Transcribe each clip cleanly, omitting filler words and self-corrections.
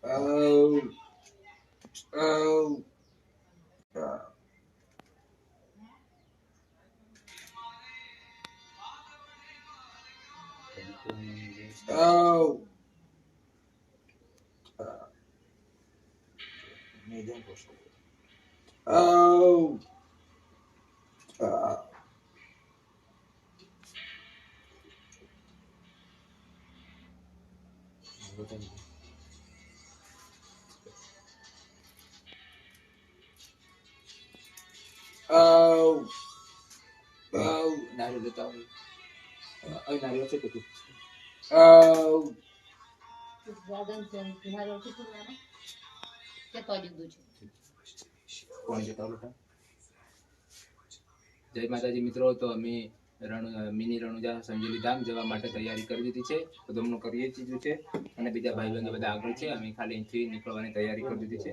Oh, oh, oh, oh, oh, oh, naruto tahu. Naruto itu tuh. Oh. જય માતાજી મિત્રો, તો અમે મિની રણુજા સંજેલી ધામ જવા માટે તૈયારી કરી દીધી છે. તો તમને કરીએ ચીજું છે અને બીજા ભાઈ બંધો બધા આગળ છે. અમે ખાલી અહીંથી નીકળવાની તૈયારી કરી દીધી છે.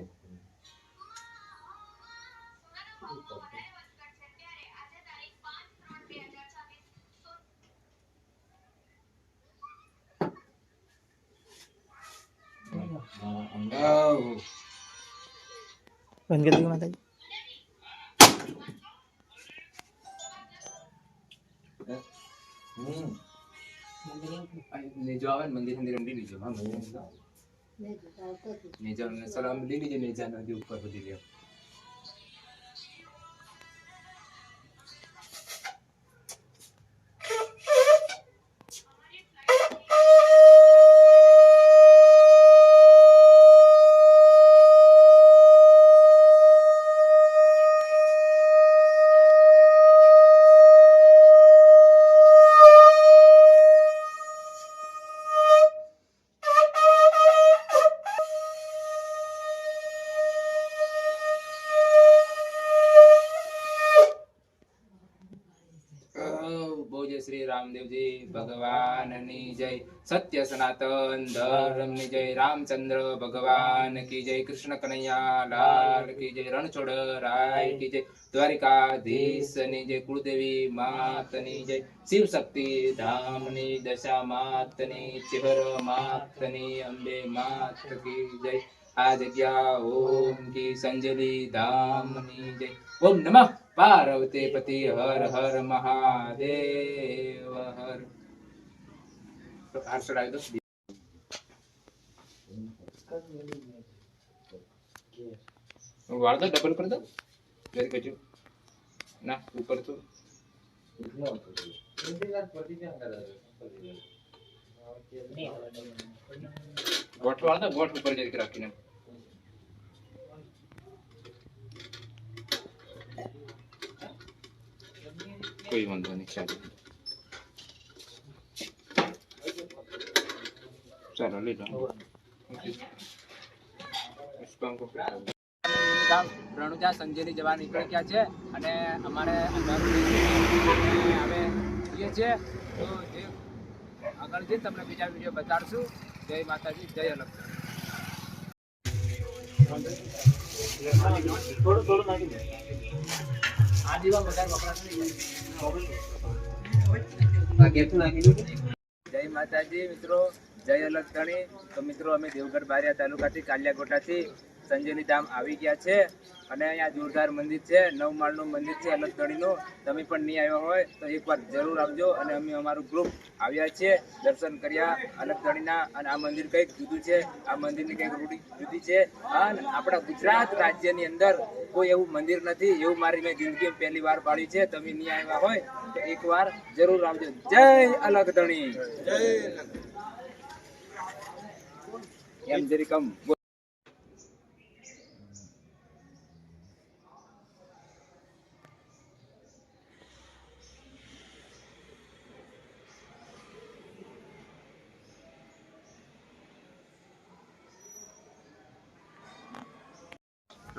બંધ કરી દો માતાજી. નેજો આવે ને મંદિર મંદિર લઈ લીજો. હા, નેજા સલામ લઈ લીજો. નેજા નદી ઉપર બધી લ્યો. શ્રી રામદેવજી ભગવાનની જય. સત્ય સનાતન ધર્મની જય. રામચંદ્ર ભગવાન કી જય. કૃષ્ણ કનૈયા લાલ કી જય. રણછોડ રાય કી જય. દ્વારિકાધીશની જય. કુળદેવી માતની જય. શિવ શક્તિ ધામની દશા માતની. ચિહર માતની. અંબે માત કી જય. આ જગ્યા ઓમ કી સંજલી ધામની જય. ઓમ નમઃ પાર્વતી પતિ હર હર મહાદેવ હર. તો હાર ચડાવી દો. વાળ દો, ડબલ કરી દો. જરી કજો ના ઉપર તો ગોઠ વાળ દો. ગોઠ ઉપર જરી રાખીને કોઈ વાંધો નહીં. ચાલો લઈ લો. રણુજા સંજેલી જવા નીકળી ગયા છે અને અમારે હવે જઈએ છીએ. તો જે આગળ જઈને તમને બીજા વિડીયો બતાડશું. જય માતાજી, જય અલગ. થોડું નાખી દે. આ દીવા વધારે વપરાશ નહીં. જય માતાજી મિત્રો, જય અલગ ધણી. તો મિત્રો અમે દેવગઢ બારિયા તાલુકાથી કાલિયાકોટાથી સંજેલી ધામ આવી ગયા છે અને અહીંયા જોરદાર મંદિર છે. 9 માળનું મંદિર છે અલગ ધણીનું. તમે પણ નહીં આવ્યા હોય તો એકવાર જરૂર આવજો. અને અમે અમારું ગ્રુપ આવ્યા છીએ દર્શન કર્યા અલગ ધણીના. અને આ મંદિર કંઈક જુદું છે. આ મંદિરની કંઈક રૂઢી જુદી છે. અને આપણા ગુજરાત રાજ્યની અંદર કોઈ એવું મંદિર નથી. એવું મારી મેં જિંદગી પહેલી વાર પાડ્યું છે. તમે નહીં આવ્યા હોય તો એકવાર જરૂર આવજો. જય અલગ ધણી. એમ જરી કમ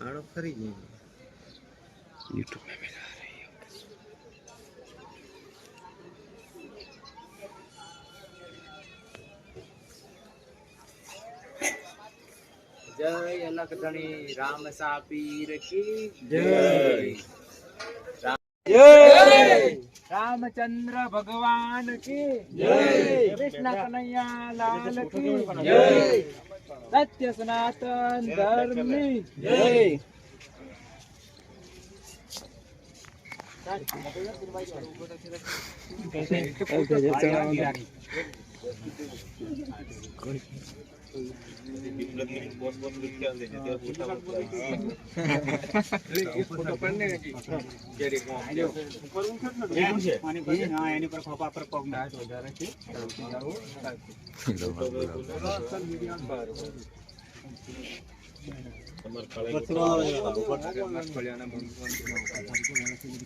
આડો ફરી ગઈ. YouTube में मिला रही हो. જય અલગ ધણી. રામ સાપીર કી જય. રામચંદ્ર ભગવાન કી જય. કૃષ્ણ કનૈયા લાલ કી જય. સત્ય સનાતન ધર્મની જય.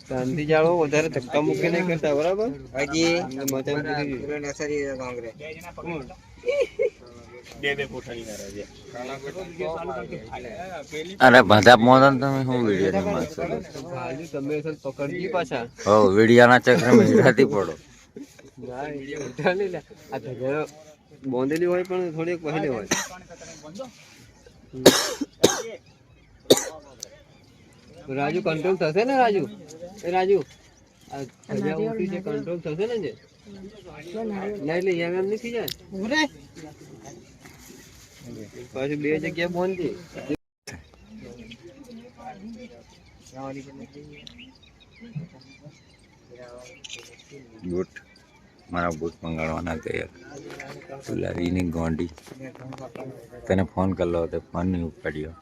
શાંતિ જાળવો, વધારે ધક્કા મૂકી નહીં કરતા, બરાબર? અરે બધા મોદન તમે શું વિડીયો તમે પકડજી પાછા. હો વિડીયાના ચક્રમાં હીરાતી પડો. ના, એ ઉઠા નહીં લે. આ ધજા બોંધેલી હોય પણ થોડીક વહેલી હોય. રાજુ કંટ્રોલ થશે ને? રાજુ, એ રાજુ, આ ધજા ઉઠી છે, કંટ્રોલ થશે ને? જે ના એટલે એમ એમ નથી જાય. પાછું બે જગ્યા બંધ છે. બૂટ મારા બૂટ મંગાડવાના ગયા. લાવીની ગોંડી તને ફોન કરલો હતો, ફોન નહીં ઉપાડ્યો.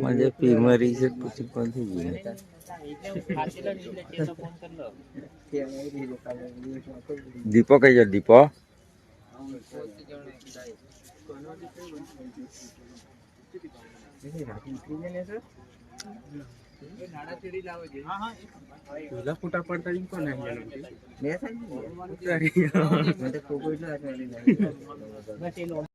મજા પી મરી છે પછી કોણ થઈ ગયું? દીપો કઈ જાય? દીપો ફોટા પડતા કોને